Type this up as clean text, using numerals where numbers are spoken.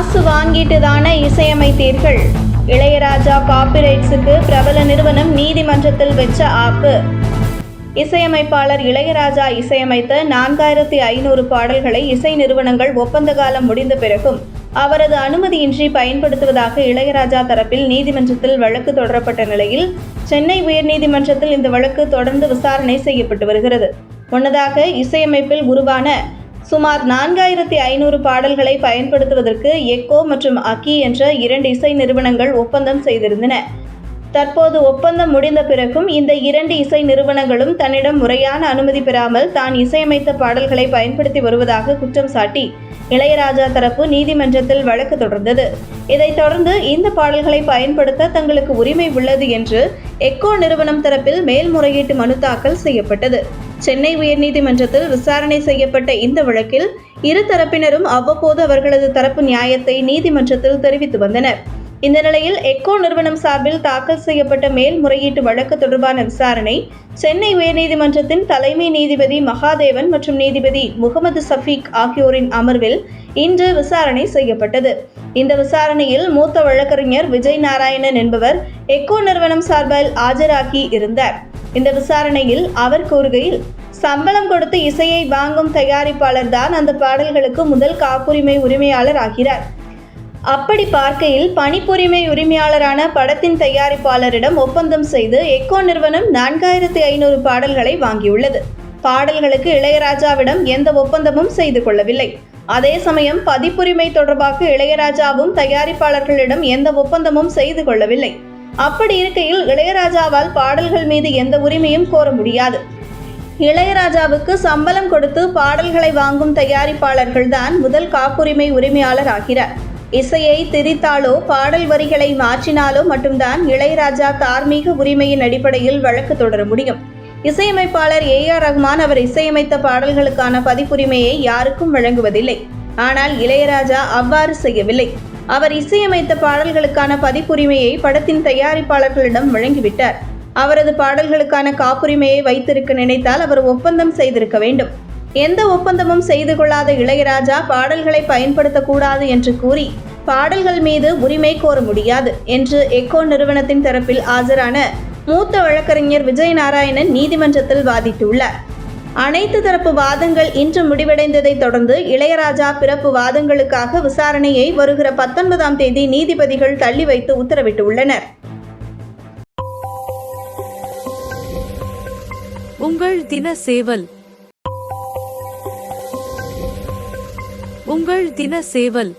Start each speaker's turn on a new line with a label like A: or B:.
A: காசு வாங்கிட்டு தானே இசையமைத்தீர்கள்? இளையராஜா காப்பிரைட்ஸுக்கு பிரபல நிறுவனம் நீதிமன்றத்தில் வெச்ச ஆப்பு. இசையமைப்பாளர் இளையராஜா இசையமைத்த 4500 பாடல்களை இசை நிறுவனங்கள் ஒப்பந்த காலம் முடிந்த பிறகும் அவரது அனுமதியின்றி பயன்படுத்துவதாக இளையராஜா தரப்பில் நீதிமன்றத்தில் வழக்கு தொடரப்பட்ட நிலையில் சென்னை உயர்நீதிமன்றத்தில் இந்த வழக்கு தொடர்ந்து விசாரணை செய்யப்பட்டு வருகிறது. முன்னதாக இசையமைப்பில் உருவான சுமார் 4500 பாடல்களை பயன்படுத்துவதற்கு எக்கோ மற்றும் அக்கி என்ற 2 இசை நிறுவனங்கள் ஒப்பந்தம் செய்திருந்தன. தற்போது ஒப்பந்தம் முடிந்த பிறகும் இந்த 2 இசை நிறுவனங்களும் தன்னிடம் முறையான அனுமதி பெறாமல் தான் இசையமைத்த பாடல்களை பயன்படுத்தி வருவதாக குற்றம் சாட்டி இளையராஜா தரப்பு நீதிமன்றத்தில் வழக்கு தொடர்ந்தது. இதைத் தொடர்ந்து இந்த பாடல்களை பயன்படுத்த தங்களுக்கு உரிமை உள்ளது என்று எக்கோ நிறுவனம் தரப்பில் மேல்முறையீட்டு மனு தாக்கல் செய்யப்பட்டது. சென்னை உயர்நீதிமன்றத்தில் விசாரணை செய்யப்பட்ட இந்த வழக்கில் இரு தரப்பினரும் அவ்வப்போது அவர்களது தரப்பு நியாயத்தை நீதிமன்றத்தில் தெரிவித்து வந்தனர். இந்த நிலையில் எக்கோ நிறுவனம் சார்பில் தாக்கல் செய்யப்பட்ட மேல்முறையீட்டு வழக்கு தொடர்பான விசாரணை சென்னை உயர்நீதிமன்றத்தின் தலைமை நீதிபதி மகாதேவன் மற்றும் நீதிபதி முகமது சஃபீக் ஆகியோரின் அமர்வில் இன்று விசாரணை செய்யப்பட்டது. இந்த விசாரணையில் மூத்த வழக்கறிஞர் விஜய் நாராயணன் என்பவர் எக்கோ நிறுவனம் சார்பில் ஆஜராகி இருந்தார். இந்த விசாரணையில் அவர் கூறுகையில், சம்பளம் கொடுத்து இசையை வாங்கும் தயாரிப்பாளர் தான் அந்த பாடல்களுக்கு முதல் காப்புரிமை உரிமையாளர் ஆகிறார். அப்படி பார்க்கையில் பணிப்புரிமை உரிமையாளரான படத்தின் தயாரிப்பாளரிடம் ஒப்பந்தம் செய்து எக்கோ நிறுவனம் 4500 பாடல்களை வாங்கியுள்ளது. பாடல்களுக்கு இளையராஜாவிடம் எந்த ஒப்பந்தமும் செய்து கொள்ளவில்லை. அதே சமயம் பதிப்புரிமை தொடர்பாக இளையராஜாவும் தயாரிப்பாளர்களிடம் எந்த ஒப்பந்தமும் செய்து கொள்ளவில்லை. அப்படி இருக்கையில் இளையராஜாவால் பாடல்கள் மீது எந்த உரிமையும் கோர முடியாது. இளையராஜாவுக்கு சம்பளம் கொடுத்து பாடல்களை வாங்கும் தயாரிப்பாளர்கள் தான் முதல் காப்புரிமை உரிமையாளர் ஆகிறார். இசையை திரித்தாலோ பாடல் வரிகளை மாற்றினாலோ மட்டும்தான் இளையராஜா தார்மீக உரிமையின் அடிப்படையில் வழக்கு தொடர முடியும். இசையமைப்பாளர் ஏஆர் ரஹ்மான் அவர் இசையமைத்த பாடல்களுக்கான பதிப்புரிமையை யாருக்கும் வழங்குவதில்லை. ஆனால் இளையராஜா அவ்வாறு செய்யவில்லை. அவர் இசையமைத்த பாடல்களுக்கான பதிப்புரிமையை படத்தின் தயாரிப்பாளர்களிடம் வழங்கிவிட்டார். அவரது பாடல்களுக்கான காப்புரிமையை வைத்திருக்க நினைத்தால் அவர் ஒப்பந்தம் செய்திருக்க வேண்டும். எந்த ஒப்பந்தமும் செய்து கொள்ளாத இளையராஜா பாடல்களை பயன்படுத்தக்கூடாது என்று கூறி பாடல்கள் மீது உரிமை கோர முடியாது என்று எக்கோ நிறுவனத்தின் தரப்பில் ஆஜரான மூத்த வழக்கறிஞர் விஜய் நாராயணன் நீதிமன்றத்தில் வாதிட்டுள்ளார். அனைத்து தரப்பு வாதங்கள் இன்று முடிவடைந்ததை தொடர்ந்து இளையராஜா பிறப்பு வாதங்களுக்காக விசாரணையை வருகிற 19ஆம் தேதி நீதிபதிகள் தள்ளி வைத்து உத்தரவிட்டுள்ளனர்.
B: உங்கள் தின சேவல். உங்கள் தின சேவல்.